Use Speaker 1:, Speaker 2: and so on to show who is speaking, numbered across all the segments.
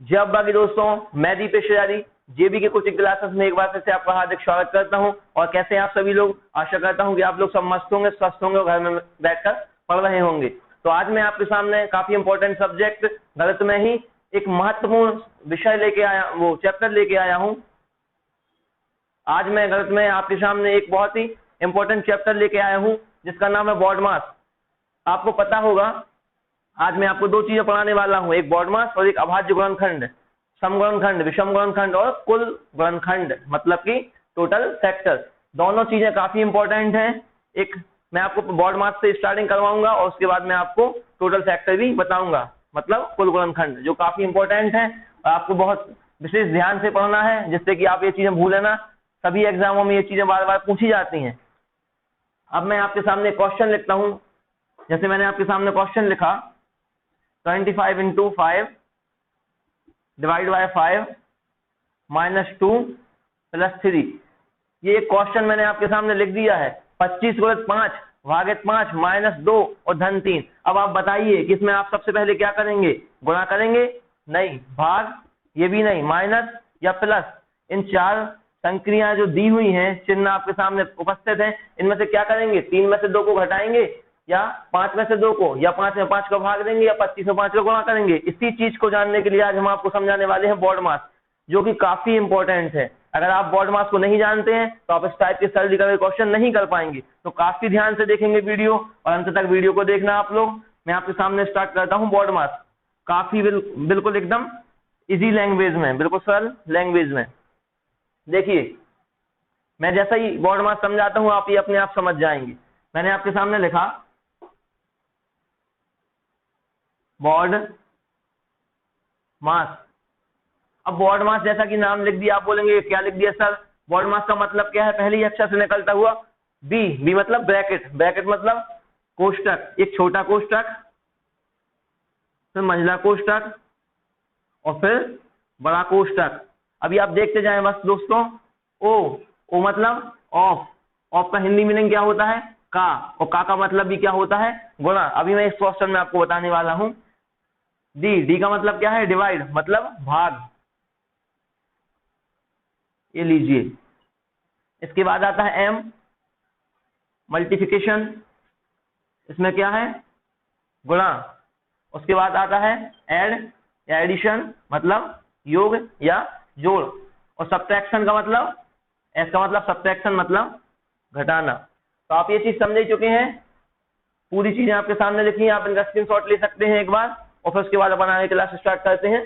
Speaker 1: जब बाकी दोस्तों, मैं दीपेश तिवारी जेबी के कोचिंग क्लासेस में एक बार फिर से आपका हार्दिक स्वागत करता हूं। और कैसे हैं आप सभी लोग? आशा करता हूं कि आप लोग सब मस्त होंगे, स्वस्थ होंगे और घर में बैठकर पढ़ रहे होंगे। तो आज मैं आपके सामने काफी इंपॉर्टेंट सब्जेक्ट गणित में ही एक महत्वपूर्ण विषय लेके आया, वो चैप्टर लेके आया हूं। आज मैं गणित में आपके सामने एक बहुत ही इंपॉर्टेंट चैप्टर लेके आया हूं जिसका नाम है BODMAS। आपको पता होगा, आज मैं आपको दो चीजें पढ़ाने वाला हूं, एक BODMAS और एक अभाज्य गुणनखंड, समगुणनखंड, विषम गुणनखंड और कुल गुणनखंड, मतलब कि टोटल फैक्टर। दोनों चीजें काफी इंपॉर्टेंट हैं। एक मैं आपको BODMAS से स्टार्टिंग करवाऊंगा और उसके बाद मैं आपको टोटल फैक्टर भी बताऊंगा, मतलब कुल गुणनखंड, जो काफी इंपॉर्टेंट है और आपको बहुत विशेष ध्यान से पढ़ना है, जिससे कि आप ये चीजें भूले ना। सभी एग्जामों में ये चीजें बार बार पूछी जाती हैं। अब मैं आपके सामने क्वेश्चन लिखता हूं। जैसे मैंने आपके सामने क्वेश्चन लिखा, 25 into 5 डिवाइड बाय 5 -2 + 3। ये क्वेश्चन मैंने आपके सामने लिख दिया है। 25 गुणित 5 भागित 5 -2 और धन 3। अब आप बताइए कि इसमें आप सबसे पहले क्या करेंगे? गुणा करेंगे? नहीं। भाग? ये भी नहीं। माइनस या प्लस? इन चार संक्रियाएं जो दी हुई हैं, चिन्ह आपके सामने उपस्थित है, इनमें से क्या करेंगे? 3 में से 2 को घटाएंगे या 5 में से 2 को, या 5 में 5 को भाग देंगे, या 25 में 5 को गुणा करेंगे। इसी चीज को जानने के लिए आज हम आपको समझाने वाले हैं BODMAS, जो कि काफी इंपॉर्टेंट है। अगर आप BODMAS को नहीं जानते हैं तो आप इस टाइप के सरल क्वेश्चन नहीं कर पाएंगे। तो काफी ध्यान से देखेंगे वीडियो और अंत तक वीडियो को देखना आप लोग। मैं आपके सामने स्टार्ट करता हूँ BODMAS, काफी बिल्कुल एकदम इजी लैंग्वेज में, बिल्कुल सरल लैंग्वेज में। देखिए, मैं जैसा ही BODMAS समझाता हूं, आप ये अपने आप समझ जाएंगे। मैंने आपके सामने लिखा BODMAS। अब BODMAS जैसा कि नाम लिख दिया, आप बोलेंगे क्या लिख दिया सर? BODMAS का मतलब क्या है? पहले ही अक्षर से निकलता हुआ बी मतलब ब्रैकेट, ब्रैकेट मतलब कोष्टक, एक छोटा कोष्टक, फिर मंझला कोष्टक और फिर बड़ा कोष्टक। अभी आप देखते जाएं बस दोस्तों। ओ मतलब ऑफ, ऑफ का हिंदी मीनिंग क्या होता है? का, और का मतलब भी क्या होता है? गुणा। अभी मैं इस क्वेश्चन में आपको बताने वाला हूं। डी का मतलब क्या है? डिवाइड, मतलब भाग। ये लीजिए। इसके बाद आता है एम, मल्टीप्लिकेशन। इसमें क्या है? गुणा। उसके बाद आता है ऐड या एडिशन, मतलब योग या जोड़। और सब्ट्रैक्शन का मतलब, एस का मतलब सब्ट्रैक्शन, मतलब घटाना। तो आप ये चीज समझ ही चुके हैं। पूरी चीजें आपके सामने लिखी हैं, आप इनका स्क्रीनशॉट ले सकते हैं एक बार, और फिर उसके बाद बनाने की क्लास स्टार्ट करते हैं।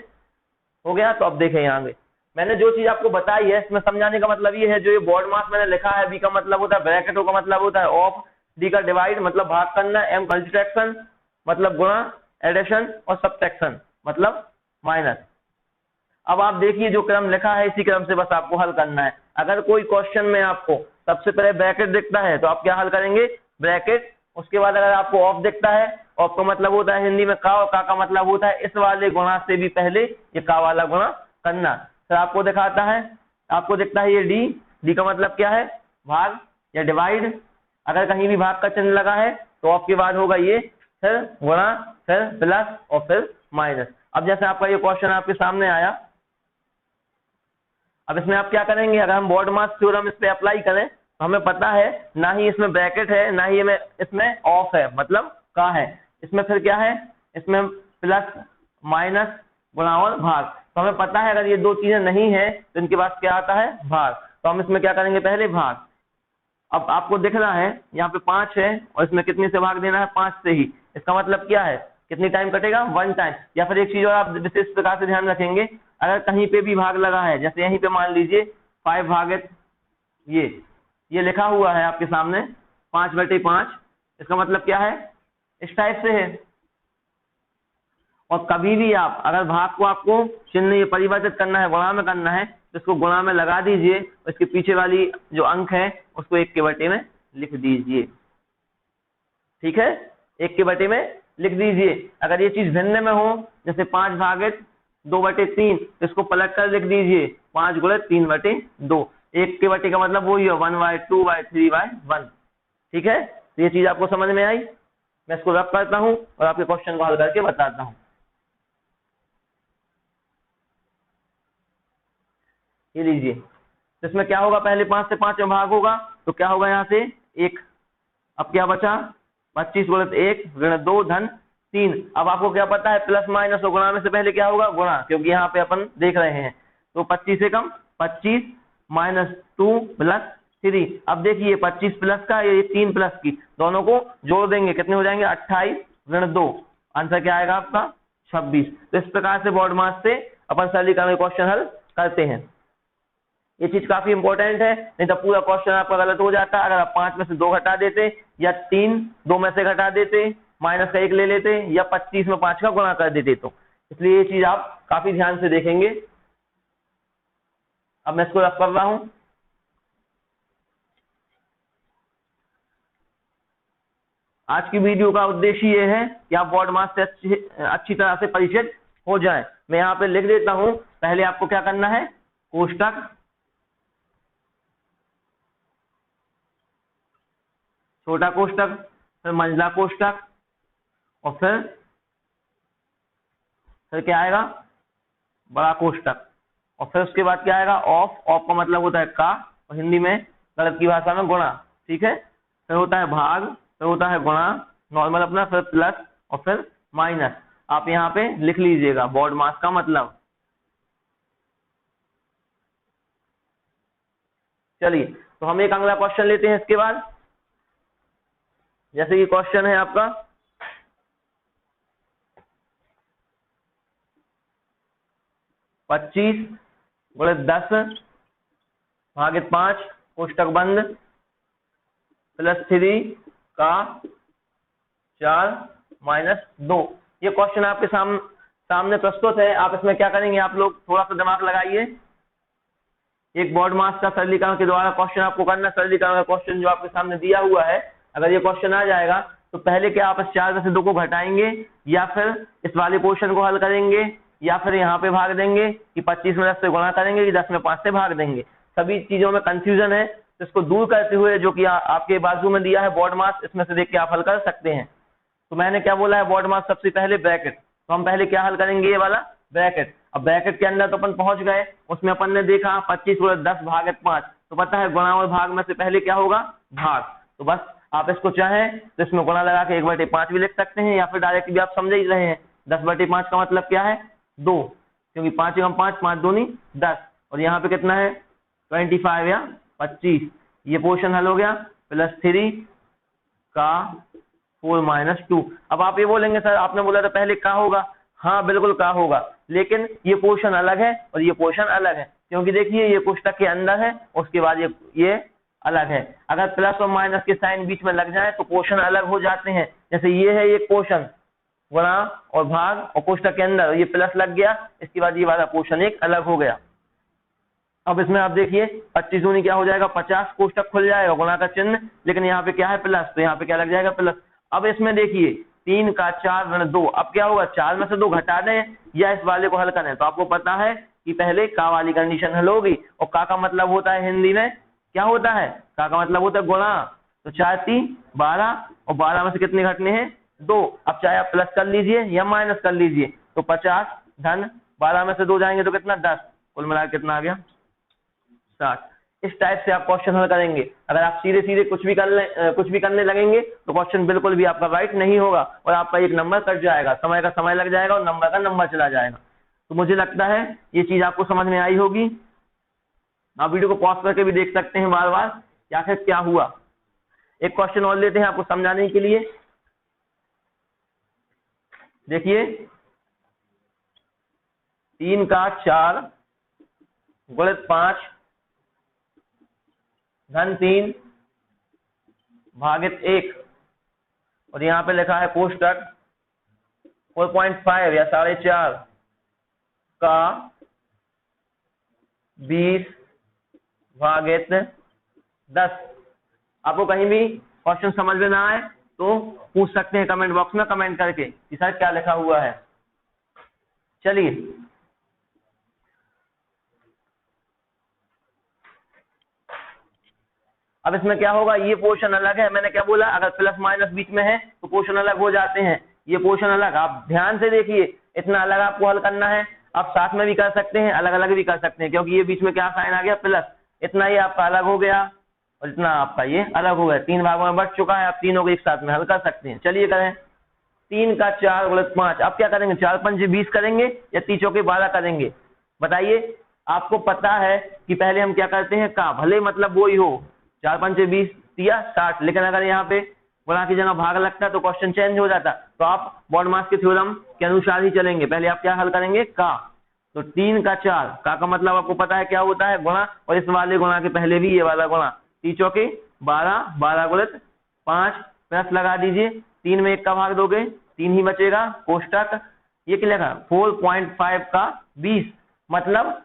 Speaker 1: हो गया? तो अब देखें यहाँ पे मैंने जो चीज आपको बताई है, इसमें समझाने का मतलब ये है, जो ये BODMAS मैंने लिखा है, बी का मतलब होता है ब्रैकेट, ओ का मतलब होता है ऑफ, डी का डिवाइड मतलब भाग करना, एम मल्टीप्लिकेशन मतलब गुणा, एडिशन और सब्ट्रैक्शन मतलब माइनस। अब आप देखिए, जो क्रम लिखा है इसी क्रम से बस आपको हल करना है। अगर कोई क्वेश्चन में आपको सबसे पहले ब्रैकेट दिखता है तो आप क्या हल करेंगे? ब्रैकेट। उसके बाद अगर आपको ऑफ दिखता है, ऑफ का मतलब होता है हिंदी में का, और का मतलब होता है इस वाले गुणा से भी पहले ये का वाला गुणा करना। फिर आपको दिखाता है, आपको दिखता है ये डी का मतलब क्या है? भाग या डिवाइड। अगर कहीं भी भाग का चिन्ह लगा है तो ऑफ के बाद होगा ये, फिर गुणा, फिर प्लस और फिर माइनस। अब जैसे आपका ये क्वेश्चन आपके सामने आया, अब इसमें आप क्या करेंगे? अगर हम BODMAS थ्योरम इस पे अप्लाई करें तो हमें पता है ना ही इसमें ब्रैकेट है, ना ही इसमें ऑफ है, मतलब का है। इसमें फिर क्या है? इसमें प्लस, माइनस, गुणा और भाग। तो हमें पता है अगर ये दो चीजें नहीं है तो इनके पास क्या आता है? भाग। तो हम इसमें क्या करेंगे? पहले भाग। अब आपको दिख रहा है यहाँ पे 5 है और इसमें कितने से भाग देना है? 5 से ही। इसका मतलब क्या है? कितनी टाइम कटेगा? 1 टाइम। या फिर एक चीज और आप विशेष प्रकार से ध्यान रखेंगे, अगर कहीं पे भी भाग लगा है, जैसे यहीं पे मान लीजिए 5 भागित ये लिखा हुआ है आपके सामने 5/5, इसका मतलब क्या है? इस टाइप से है। और कभी भी आप अगर भाग को आपको चिन्ह ये परिवर्तित करना है, गुणा में करना है, तो इसको गुणा में लगा दीजिए, इसके पीछे वाली जो अंक है उसको 1/2 में लिख दीजिए। ठीक है? 1/2 में लिख दीजिए। अगर ये चीज भिन्न में हो, जैसे 5 भागित 2/3, इसको पलट कर लिख दीजिए 5 गुणित 3/2। 1/2 का मतलब वही है 1/2/3/1। ठीक है? तो ये चीज आपको समझ में आई? मैं इसको रब करता हूं और आपके क्वेश्चन को हल करके बताता हूं। ये लीजिए, तो इसमें क्या होगा, पहले 5 से 5 में भाग होगा तो क्या होगा यहाँ से 1। अब क्या बचा, 25 गुणित 1 ऋण 2 धन 3। अब आपको क्या पता है, प्लस माइनस और गुणा में से पहले क्या होगा, गुणा, क्योंकि यहाँ पे अपन देख रहे हैं। तो 25 से कम 25 माइनस 2 प्लस 3। अब देखिए 25 प्लस का, ये 3 प्लस की, दोनों को जोड़ देंगे, कितने हो जाएंगे, 28 ऋण 2। आंसर क्या आएगा आपका, 26। तो इस प्रकार से बोर्ड मास से अपन सरलीकरण में क्वेश्चन हल करते हैं। ये चीज काफी इंपॉर्टेंट है, नहीं तो पूरा क्वेश्चन आपका गलत हो जाता। अगर आप 5 में से 2 घटा देते, या 3 2 में से घटा देते, माइनस का 1 ले लेते, या 25 में 5 का गुणा कर देते, तो इसलिए ये चीज आप काफी ध्यान से देखेंगे। अब मैं इसको रफ कर रहा हूं। आज की वीडियो का उद्देश्य ये है कि आप बोर्ड मास से अच्छी तरह से परिचित हो जाएं। मैं यहाँ पे लिख देता हूं, पहले आपको क्या करना है, कोष्टक, छोटा कोष्टक, फिर मंझला कोष्टक, और फिर क्या आएगा, बड़ा कोष्टक, और फिर उसके बाद क्या आएगा, ऑफ। ऑफ का मतलब होता है का, और हिंदी में गलत की भाषा में गुणा, ठीक है। फिर होता है भाग, फिर होता है गुणा नॉर्मल अपना, फिर प्लस और फिर माइनस। आप यहाँ पे लिख लीजिएगा बोर्ड मास का मतलब। चलिए, तो हम एक अगला क्वेश्चन लेते हैं इसके बाद। जैसे कि क्वेश्चन है आपका 25 गुणित 10 भागित 5 कोष्टक बंद प्लस 3 का 4 माइनस 2। ये क्वेश्चन आपके सामने प्रस्तुत है। आप इसमें क्या करेंगे, आप लोग थोड़ा सा दिमाग लगाइए। एक बोर्ड मास का सरलीकरण के द्वारा क्वेश्चन आपको करना। सरलीकरण का क्वेश्चन जो आपके सामने दिया हुआ है, अगर ये क्वेश्चन आ जाएगा तो पहले क्या आप इस 4 में से 2 को घटाएंगे, या फिर इस वाले क्वेश्चन को हल करेंगे, या फिर यहाँ पे भाग देंगे कि 25 में 10 से गुणा करेंगे, कि 10 में 5 से भाग देंगे। सभी चीजों में कंफ्यूजन है, तो इसको दूर करते हुए जो कि आपके बाजू में दिया है बोर्ड मास, इसमें से देख के आप हल कर सकते हैं। तो मैंने क्या बोला है, बोर्ड मास सबसे पहले ब्रैकेट, तो हम पहले क्या हल करेंगे, ये वाला ब्रैकेट। अब ब्रैकेट के अंदर तो अपन पहुंच गए, उसमें अपन ने देखा 25 गुणित 10 भागित 5, तो पता है गुणा और भाग में से पहले क्या होगा, भाग। तो बस आप इसको चाहें तो इसमें गुणा लगा के 1/5 भी लिख सकते हैं, या फिर डायरेक्ट भी आप समझ ही रहे हैं। 10/5 का मतलब क्या है, 2, क्योंकि 5 × 5 5 दूनी 10, और यहाँ पे कितना है 25 या 25। ये पोर्शन हल हो गया, प्लस 3 का 4 माइनस 2। अब आप ये बोलेंगे सर आपने बोला था पहले का होगा, हाँ बिल्कुल का होगा, लेकिन ये पोर्शन अलग है और ये पोर्शन अलग है, क्योंकि देखिए ये कोष्टक के अंदर है, उसके बाद ये अलग है। अगर प्लस और माइनस के साइन बीच में लग जाए तो पोर्शन अलग हो जाते हैं। जैसे ये है एक पोर्शन, गुणा और भाग, और कोष्टक के अंदर ये प्लस लग गया, इसके बाद ये वाला पोर्शन एक अलग हो गया। अब इसमें आप देखिए 25 दूनी क्या हो जाएगा, 50, कोष्टक खुल जाएगा, गुणा का चिन्ह, लेकिन यहाँ पे क्या है प्लस, तो यहाँ पे क्या लग जाएगा प्लस। अब इसमें देखिए 3 का 4 ऋण 2, अब क्या होगा, 4 में से 2 घटा दें या इस वाले को हल करें, तो आपको पता है कि पहले का वाली कंडीशन हल होगी। और का मतलब होता है हिंदी में क्या होता है, का मतलब होता है गुणा। तो 4 3 12, और 12 में से कितने घटने हैं, 2। अब चाहे आप प्लस कर लीजिए या माइनस कर लीजिए, तो 50 धन 12 में से 2 जाएंगे तो कितना 10, कुल मिलाकर कितना आ गया 60। इस टाइप से आप क्वेश्चन हल करेंगे। अगर आप सीधे सीधे कुछ भी करने लगेंगे तो क्वेश्चन बिल्कुल भी आपका राइट नहीं होगा, और आपका एक नंबर कट जाएगा, समय का समय लग जाएगा और नंबर का नंबर चला जाएगा। तो मुझे लगता है ये चीज आपको समझ में आई होगी। आप वीडियो को पॉज करके भी देख सकते हैं बार बार कि आखिर क्या हुआ। एक क्वेश्चन और लेते हैं आपको समझाने के लिए। देखिए 3 का 4 गुणित 5 धन 3 भागित 1, और यहाँ पे लिखा है कोष्टक 4.5 या 4.5 का 20 भागित 10। आपको कहीं भी क्वेश्चन समझ में ना आए तो पूछ सकते हैं कमेंट बॉक्स में कमेंट करके कि सर क्या लिखा हुआ है। चलिए अब इसमें क्या होगा, ये पोर्शन अलग है, मैंने क्या बोला, अगर प्लस माइनस बीच में है तो पोर्शन अलग हो जाते हैं। ये पोर्शन अलग, आप ध्यान से देखिए, इतना अलग आपको हल करना है। आप साथ में भी कर सकते हैं, अलग अलग भी कर सकते हैं, क्योंकि ये बीच में क्या साइन आ गया प्लस, इतना ये आपका अलग हो गया और इतना आपका ये अलग हो गया, 3 भागों में बट चुका है। आप तीनों को एक साथ में हल कर सकते हैं। चलिए करें, 3 का 4 गुणित 5। अब क्या करेंगे, 4 पंजे 20 करेंगे या 3 चौके 12 करेंगे, बताइए। आपको पता है कि पहले हम क्या करते हैं, का भले मतलब वो ही हो, 4 पंजे 20 दिया 60, लेकिन अगर यहाँ पे गुणा की जगह भाग लगता तो क्वेश्चन चेंज हो जाता। तो आप बॉडमास के थ्योरम के अनुसार ही चलेंगे। पहले आप क्या हल करेंगे, का। तो 3 का 4, का मतलब आपको पता है क्या होता है, गुणा, और इस वाले गुणा के पहले भी ये वाला गुणा, 3 चौके 12, 12 गुणित 5 प्लस लगा दीजिए, 3 में 1 का भाग दोगे 3 ही बचेगा, कोष्टक ये क्या लिखा 4.5 का 20, मतलब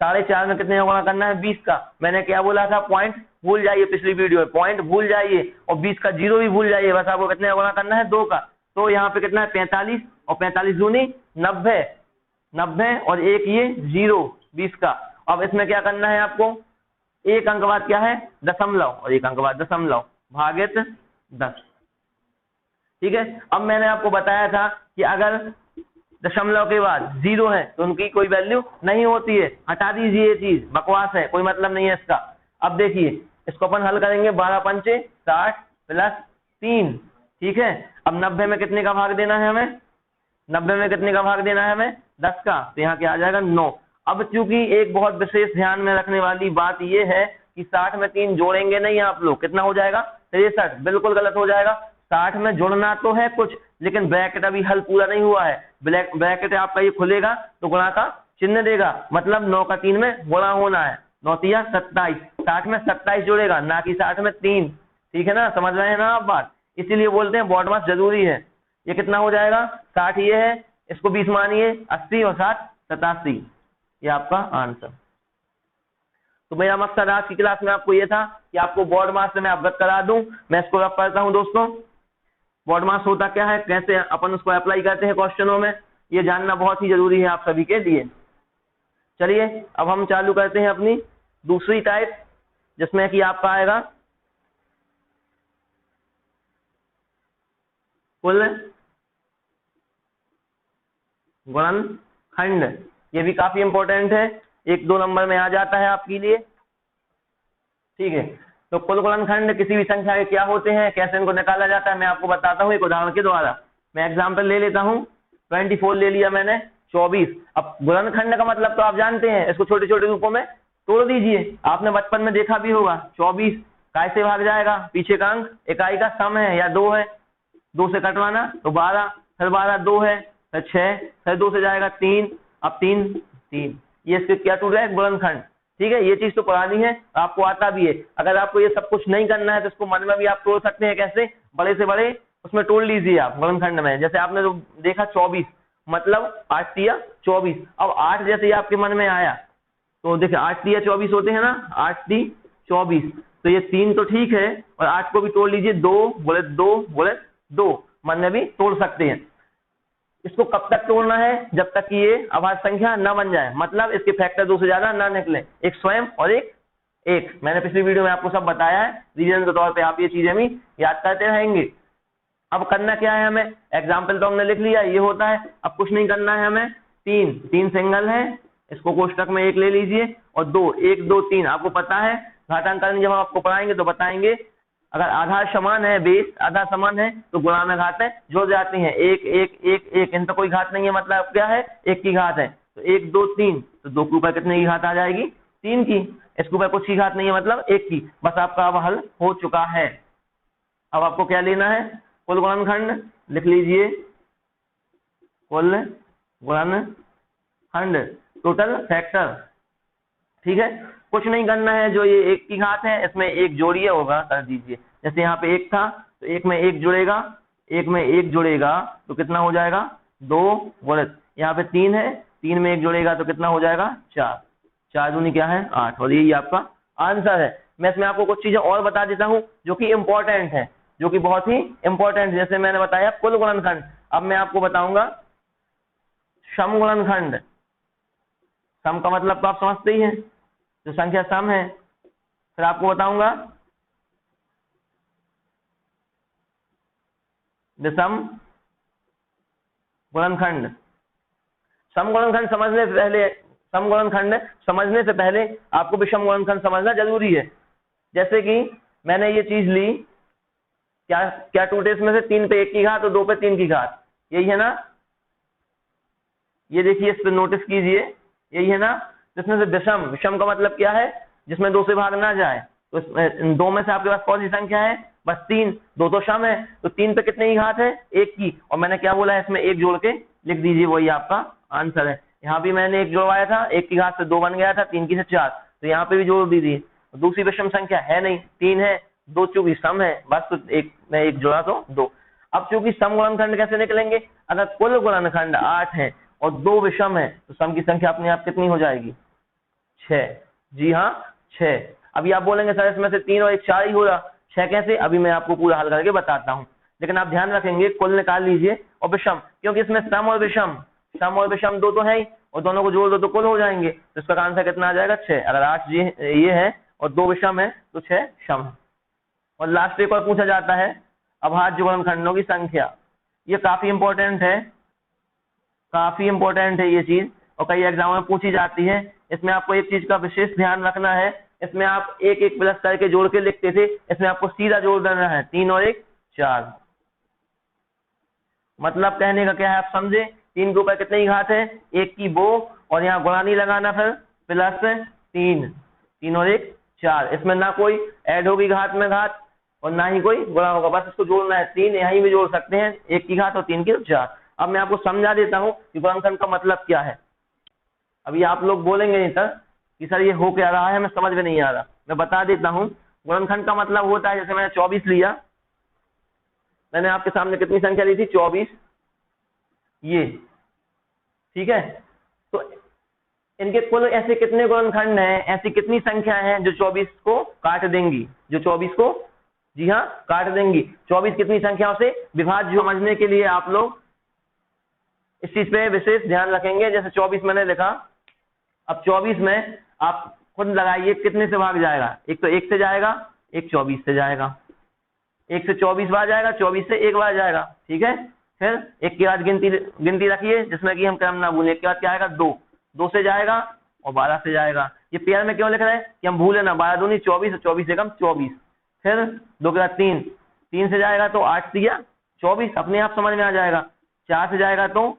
Speaker 1: 4.5 में कितने का गुणा करना है, 20 का। मैंने क्या बोला था, पॉइंट भूल जाइए, पिछली वीडियो में पॉइंट भूल जाइए और 20 का जीरो भी भूल जाइए, बस आपको कितने का गुणा करना है, 2 का। तो यहाँ पे कितना है 45, और 45 दूनी 90, 90 और एक ये 0, 20 का। अब इसमें क्या करना है आपको, एक अंक बाद क्या है, दशमलव, और एक अंक बाद दशमलव भागित 10। ठीक है। अब मैंने आपको बताया था कि अगर दशमलव के बाद 0 है तो उनकी कोई वैल्यू नहीं होती है, हटा दीजिए, ये चीज बकवास है, कोई मतलब नहीं है इसका। अब देखिए, इसको अपन हल करेंगे, 12 पंचे 60 प्लस 3, ठीक है। अब 90 में कितने का भाग देना है हमें, 90 में कितने का भाग देना है हमें, 10 का, तो यहाँ क्या आ जाएगा 9। अब चूंकि एक बहुत विशेष ध्यान में रखने वाली बात यह है कि 60 में 3 जोड़ेंगे नहीं आप लोग, कितना हो जाएगा 63, बिल्कुल गलत हो जाएगा। 60 में जुड़ना तो है कुछ, लेकिन ब्रैकेट अभी हल पूरा नहीं हुआ है, ब्रैकेट आपका ये खुलेगा तो गुणा का चिन्ह देगा, मतलब 9 का 3 में गुणा होना है, 9 तिया 27, 60 में 27 जुड़ेगा, ना कि 60 में 3, ठीक है ना, समझ रहे हैं ना आप बात। इसीलिए बोलते हैं बॉडमास जरूरी है। ये कितना हो जाएगा, 60 ये है, इसको 20 मानिए, 80 और 7 87, ये आपका आंसर। तो मेरा मकसद आज की क्लास में आपको ये था कि आपको बॉडमास से मैं अवगत करा दूं। मैं इसको रख करता हूं दोस्तों, बॉडमास होता क्या है, कैसे अपन उसको अप्लाई करते हैं क्वेश्चनों में, ये जानना बहुत ही जरूरी है आप सभी के लिए। चलिए अब हम चालू करते हैं अपनी दूसरी टाइप, जिसमें कि आपका आएगा कुल गुणनखंड। ये भी काफी इंपॉर्टेंट है, 1-2 नंबर में आ जाता है आपके लिए, ठीक है। तो कुल गुणनखंड किसी भी संख्या के क्या होते हैं, कैसे इनको निकाला जाता है, मैं आपको बताता हूँ एक उदाहरण के द्वारा। मैं एग्जांपल ले लेता हूँ, 24 ले लिया मैंने, 24। अब गुणनखंड का मतलब तो आप जानते हैं, इसको छोटे छोटे रूपों में तोड़ दीजिए, आपने बचपन में देखा भी होगा। 24 कैसे भाग जाएगा, पीछे का अंक इकाई का सम है या 2 है, 2 से कटवाना तो 12, फिर 12 2 है, फिर 6, फिर 2 से जाएगा 3, अब 3 3, ये इसके क्या टूट रहा है, गुणनखंड। ठीक है, ये चीज तो पुरानी है, आपको आता भी है। अगर आपको ये सब कुछ नहीं करना है तो इसको मन में भी आप तोड़ सकते हैं, कैसे, बड़े से बड़े उसमें तोड़ लीजिए आप गुणनखंड में। जैसे आपने जो देखा 24, मतलब 8 तिया 24। अब 8 जैसे ही आपके मन में आया तो देखिए 8 तिया 24 होते हैं ना, 8 ती 24, तो ये 3 तो ठीक है, और 8 को भी तोड़ लीजिए, 2 बोले 2 बोले 2, मन में भी तोड़ सकते हैं। इसको कब तक तोड़ना है, जब तक कि ये अभाज्य संख्या न बन जाए, मतलब इसके फैक्टर 2 से ज्यादा ना निकले, एक स्वयं और एक एक। मैंने पिछली वीडियो में आपको सब बताया है, रिवीजन के तौर पे आप ये चीजें भी याद करते रहेंगे। अब करना क्या है हमें, एग्जाम्पल तो हमने लिख लिया, ये होता है। अब कुछ नहीं करना है हमें, 3 सिंगल है, इसको कोष्टक में 1 ले लीजिए, और 2 1 2 3, आपको पता है घातांकरण जब हम आपको पढ़ाएंगे तो बताएंगे, अगर आधार समान है, बेस आधार समान है तो गुणा में घातें जुड़ जाती हैं, 1 1 1 1, इन तो कोई घात नहीं है, मतलब क्या है, 1 की घात है, तो 1 2 3, तो 2 के ऊपर कितने की घात आ जाएगी, 3 की, इसके ऊपर कुछ की घात नहीं है, मतलब 1 की। बस आपका अब हल हो चुका है। अब आपको क्या लेना है, कुल गुणनखंड लिख लीजिए, कुल गुणनखंड, टोटल फैक्टर, ठीक है। कुछ नहीं करना है, जो ये 1 की घात है इसमें 1 जोड़िए होगा कर दीजिए। जैसे यहाँ पे 1 था तो 1 में 1 जुड़ेगा, 1 में 1 जुड़ेगा तो कितना हो जाएगा 2 गुणित, यहाँ पे 3 है, 3 में 1 जुड़ेगा तो कितना हो जाएगा 4, 4 दूनी क्या है 8, और यही आपका आंसर है। मैं इसमें आपको कुछ चीजें और बता देता हूँ जो कि इंपॉर्टेंट है, जो कि बहुत ही इंपॉर्टेंट, जैसे मैंने बताया कुल गुणनखंड। अब मैं आपको बताऊंगा सम गुणनखंड। सम का मतलब तो आप समझते ही हैं, जो संख्या सम है। फिर आपको बताऊंगा विषम गुणनखंड। समगुणनखंड समझने से पहले आपको विषम गुणनखंड समझना जरूरी है। जैसे कि मैंने ये चीज ली, क्या टूटे इसमें से? 3 पे 1 की घात और 2 पे 3 की घात, यही है ना? ये देखिए, इस पे नोटिस कीजिए, यही है ना? जिसमें से विषम का मतलब क्या है? जिसमें 2 से भाग ना जाए। तो इसमें 2 में से आपके पास कौन सी संख्या है? बस 3। 2 तो सम है, तो 3 पे कितने की घात है? 1 की। और मैंने क्या बोला है, इसमें 1 जोड़ के लिख दीजिए, वही आपका आंसर है। यहाँ भी मैंने 1 जोड़वाया था, 1 की घात से 2 बन गया था, 3 की से 4, तो यहाँ पे भी जोड़ दीजिए। दूसरी विषम संख्या है नहीं, 3 है, 2 चूंकि सम है, बस तो 1 जोड़ा तो 2। अब चूंकि सम गुणनखंड कैसे निकलेंगे? अगर कुल गुणनखंड 8 है और 2 विषम है, तो सम की संख्या अपने आप कितनी हो जाएगी? 6। जी हाँ, 6। अभी आप बोलेंगे सर इसमें से 3 और 1 4 ही हो रहा, 6 कैसे? अभी मैं आपको पूरा हल करके बताता हूँ, लेकिन आप ध्यान रखेंगे कुल निकाल लीजिए और विषम, क्योंकि इसमें सम और विषम 2 तो है ही, और दोनों को जोड़ दो तो कुल हो जाएंगे। तो इसका आंसर कितना आ जाएगा? 6। अगर 8 ये है और 2 विषम है तो 6 सम है। और लास्ट एक और पूछा जाता है, अभाज्य गुणनखंडों की संख्या। ये काफी इंपॉर्टेंट है ये चीज, और कई एग्जाम में पूछी जाती है। इसमें आपको एक चीज का विशेष ध्यान रखना है, इसमें आप 1 प्लस करके जोड़ के लिखते थे, इसमें आपको सीधा जोड़ देना है। 3 और 1 4। मतलब कहने का क्या है, आप समझे? 3 के ऊपर कितनी घात है? 1 की 2, और यहाँ गुणा नहीं लगाना, फिर प्लस 3। 3 और 1 4। इसमें ना कोई ऐड होगी घात में घात, और ना ही कोई गुणा होगा, बस इसको जोड़ना है। 3 यहीं भी जोड़ सकते हैं, 1 की घात और 3 की 4। अब मैं आपको समझा देता हूँ कि गुणनखंड का मतलब क्या है। अभी आप लोग बोलेंगे नहीं सर कि सर ये हो क्या रहा है, हमें समझ में नहीं आ रहा। मैं बता देता हूँ, गुणनखंड का मतलब होता है, जैसे मैंने 24 लिया, मैंने आपके सामने कितनी संख्या ली थी? 24, ये ठीक है। तो इनके कुल ऐसे कितने गुणनखंड हैं, ऐसी कितनी संख्या है जो 24 को काट देंगी, जो 24 को, जी हाँ, काट देंगी। 24 कितनी संख्याओं से विभाज्य समझने के लिए आप लोग इस चीज पे विशेष ध्यान रखेंगे। जैसे 24 मैंने लिखा, अब 24 में आप खुद लगाइए कितने से भाग जाएगा? एक तो 1 से जाएगा, एक 24 से जाएगा, 1 से 24 बार जाएगा, 24 से 1 बार जाएगा, ठीक है। फिर 1 के बाद गिनती रखिए, जिसमें कि हम क्रम ना भूलें। 1 के बाद क्या आएगा? 2, 2 से जाएगा और 12 से जाएगा। ये पेयर में क्यों लिख रहे हैं कि हम भूले ना, 12 दूनी 24 और 24 से कम 24। फिर 2 के बाद 3, 3 से जाएगा तो 8 दिया 24, अपने आप समझ में आ जाएगा। 4 से जाएगा तो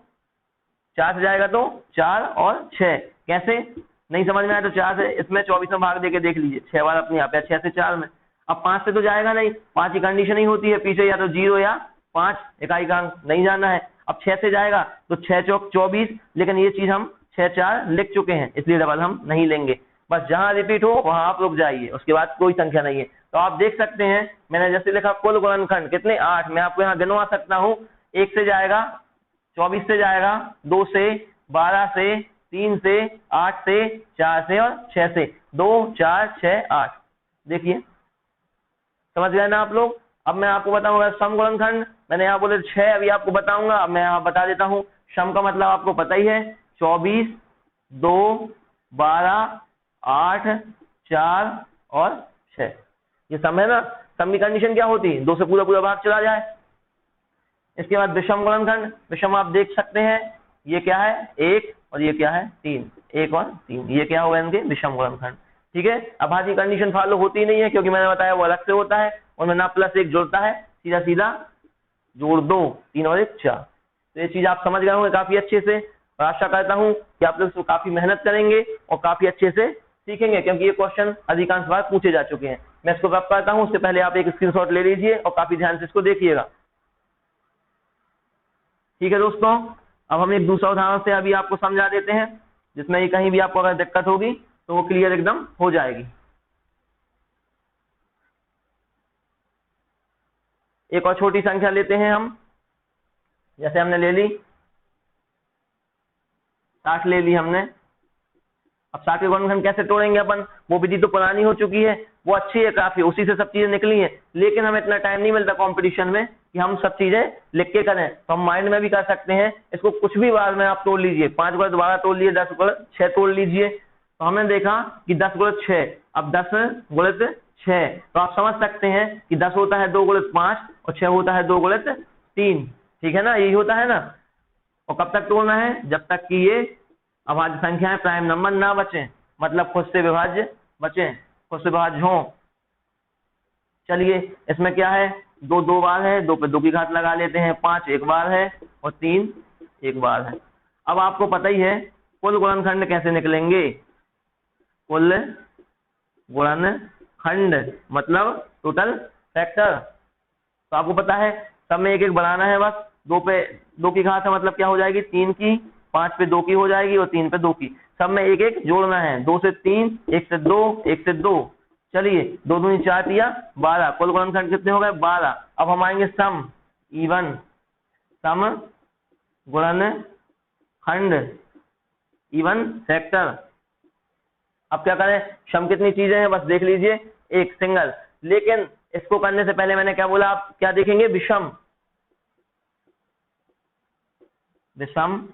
Speaker 1: 4 और 6, कैसे? नहीं समझ में आया तो 4 से इसमें 24 में भाग देके देख लीजिए, 6 बार अपने आप है, 6 से 4 में। अब 5 से तो जाएगा नहीं, 5 की कंडीशन ही होती है पीछे, या तो 0 या 5 इकाई का अंक नहीं जाना है। अब 6 से जाएगा तो 6 चौक 24, लेकिन ये चीज हम 6 4 लिख चुके हैं, इसलिए डबल हम नहीं लेंगे। बस जहां रिपीट हो वहां आप रुक जाइए, उसके बाद कोई संख्या नहीं है। तो आप देख सकते हैं, मैंने जैसे लिखा कुल गुणनखंड कितने? 8। मैं आपको यहाँ गिनवा सकता हूँ। 1 से जाएगा, 24 से जाएगा, 2 से, 12 से, 3 से, 8 से, 4 से और 6 से। 2 4 6 8, देखिए समझ गए ना आप लोग। अब मैं आपको बताऊंगा सम गुणनखंड, मैंने यहाँ बोले 6, अभी आपको बताऊंगा। अब मैं यहाँ बता देता हूँ, सम का मतलब आपको पता ही है, 24, 2, 12, 8, 4 और 6, ये सम है ना। सम की कंडीशन क्या होती है? 2 से पूरा पूरा भाग चला जाए। इसके बाद विषम गुणनखंड, विषम आप देख सकते हैं, ये क्या है? 1 और ये क्या है? 3, 1 और 3, ये क्या होगा? इनके विषम गुणनखंड, ठीक है। अभाज्य कंडीशन फॉलो होती नहीं है, क्योंकि मैंने बताया वो अलग से होता है, और ना प्लस 1 जोड़ता है, सीधा सीधा जोड़ दो, 3 और 1 4। तो ये चीज आप समझ गए होंगे काफी अच्छे से, और आशा करता हूं कि आप लोग इसको काफी मेहनत करेंगे और काफी अच्छे से सीखेंगे, क्योंकि ये क्वेश्चन अधिकांश बार पूछे जा चुके हैं। मैं इसको रब करता हूं, उससे पहले आप एक स्क्रीनशॉट ले लीजिए और काफी ध्यान से इसको देखिएगा, ठीक है दोस्तों। अब हम एक दूसरा उदाहरण से अभी आपको समझा देते हैं, जिसमें ये कहीं भी आपको अगर दिक्कत होगी तो वो क्लियर एकदम हो जाएगी। एक और छोटी संख्या लेते हैं हम, जैसे हमने ले ली 60 ले ली हमने। अब 60 के गुणनखंड कैसे तोड़ेंगे अपन? वो विधि तो पुरानी हो चुकी है, वो अच्छी है काफी, उसी से सब चीजें निकली हैं, लेकिन हमें इतना टाइम नहीं मिलता कंपटीशन में कि हम सब चीजें लिख के करें। तो हम माइंड में भी कर सकते हैं इसको, कुछ भी बार में आप तोड़ लीजिए। 5 गुणित 12 तोड़ लीजिए, 10 गुणित 6 तोड़ लीजिए। तो हमने देखा कि 10 गुणित 6, अब 10 गुणित 6, तो आप समझ सकते हैं कि 10 होता है 2 गुणित 5 और 6 होता है 2 गुणित 3, ठीक है ना, यही होता है ना। और कब तक तोड़ना है? जब तक कि ये अभाज्य संख्याएं प्राइम नंबर ना बचे, मतलब खुद से विभाज्य बचे, खुद से विभाज्य हों। चलिए इसमें क्या है, दो दो बार है, 2 पे 2 की घात लगा लेते हैं, 5 एक बार है और 3 एक बार है। अब आपको पता ही है कुल गुणनखंड कैसे निकलेंगे। कुल गुणनखंड मतलब टोटल फैक्टर। तो आपको पता है सब में एक एक बढ़ाना है बस। 2 पे 2 की घात है मतलब क्या हो जाएगी 3 की, 5 पे 2 की हो जाएगी और 3 पे 2 की। सब में एक एक जोड़ना है, 2 से 3, 1 से 2, 1 से 2। चलिए 2 दूनी 4 या 12, कुल गुणनखंड कितने हो गए 12। अब हम आएंगे सम, इवन सम गुणनखंड इवन फैक्टर। अब क्या करें, सम कितनी चीजें हैं बस देख लीजिए, एक सिंगल। लेकिन इसको करने से पहले मैंने क्या बोला, आप क्या देखेंगे, विषम, विषम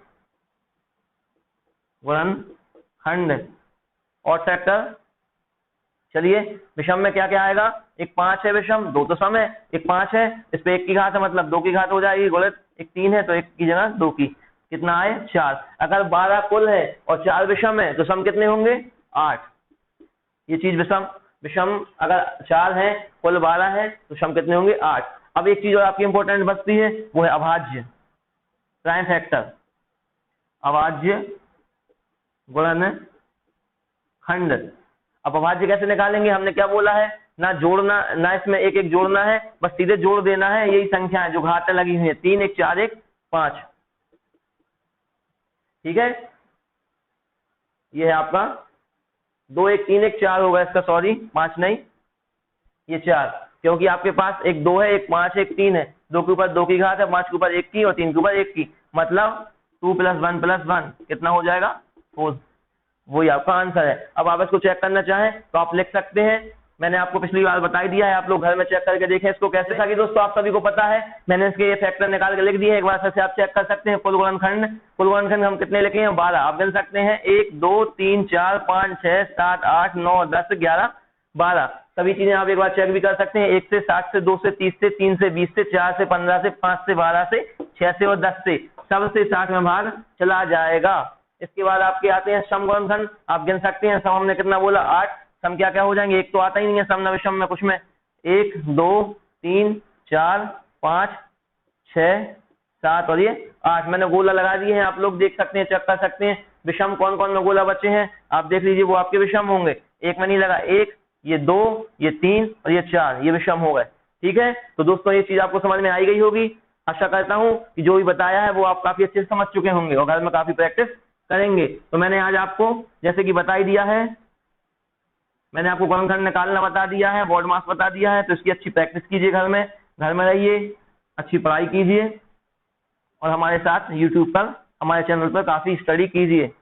Speaker 1: गुणनखंड और फैक्टर। चलिए विषम में क्या क्या आएगा, एक 5 है विषम, 2 तो सम है, एक 5 है, इस पे 1 की घात है मतलब 2 की घात हो जाएगी गुणित, एक 3 है तो 1 की जगह 2 की, कितना आए 4। अगर 12 कुल है और 4 विषम है तो सम कितने होंगे 8। ये चीज विषम, विषम अगर 4 है कुल 12 है तो सम कितने होंगे 8। अब एक चीज और आपकी इंपॉर्टेंट बचती है, वो है अभाज्य प्राइम फैक्टर। अभाज्य गुणनखंड। अब अभाज्य कैसे निकालेंगे, हमने क्या बोला है, ना जोड़ना, ना इसमें एक एक जोड़ना है, बस सीधे जोड़ देना है। यही संख्या है जो घातें लगी हुई है, 3 1 4 1 5। ठीक है, ये है आपका 2 1 3 1 4 होगा इसका, सॉरी 5 नहीं, ये 4, क्योंकि आपके पास एक 2 है, एक 5 एक 3 है, 2 के ऊपर 2 की घात है, 5 के ऊपर 1 की और 3 के ऊपर 1 की, मतलब 2 + 1 + 1 कितना हो जाएगा 4। वही आपका आंसर है। अब आप इसको चेक करना चाहें तो आप लिख सकते हैं, मैंने आपको पिछली बार बता दिया है, आप लोग घर में चेक करके देखें इसको कैसे। था कि दोस्तों आप सभी को पता है, मैंने इसके ये फैक्टर निकाल के लिख दिए हैं, एक बार फिर से आप चेक कर सकते हैं। कुल गुणनखंड हम कितने लिखे हैं 12, आप गिन सकते हैं 1 2 3 4 5 6 7 8 9 10 11 12। सभी चीजें आप एक बार चेक भी कर सकते हैं, 1 से 60 से 2 से 30 से 3 से 20 से 4 से 15 से 5 से 12 से 6 से और 10 से, सबसे 60 में भाग चला जाएगा। इसके बाद आपके आते हैं सम गुणनखंड, आप गिन सकते हैं, सम हमने कितना बोला 8, सम क्या क्या हो जाएंगे, एक तो आता ही नहीं है सम न विषम में कुछ में, 1 2 3 4 5 6 7 और ये 8 मैंने गोला लगा दिए हैं, आप लोग देख सकते हैं, चेक कर सकते हैं। विषम कौन कौन में गोला बचे हैं आप देख लीजिए, वो आपके विषम होंगे। एक में नहीं लगा, 1 ये 2 ये 3 और ये 4 ये विषम हो गए। ठीक है, तो दोस्तों ये चीज आपको समझ में आई गई होगी। आशा करता हूं कि जो भी बताया है वो आप काफी अच्छे से समझ चुके होंगे और घर में काफी प्रैक्टिस करेंगे। तो मैंने आज आपको जैसे कि बता ही दिया है, मैंने आपको गुणनखंड निकालना बता दिया है, बोर्ड मास बता दिया है, तो इसकी अच्छी प्रैक्टिस कीजिए, घर में रहिए, अच्छी पढ़ाई कीजिए और हमारे साथ यूट्यूब पर हमारे चैनल पर काफी स्टडी कीजिए।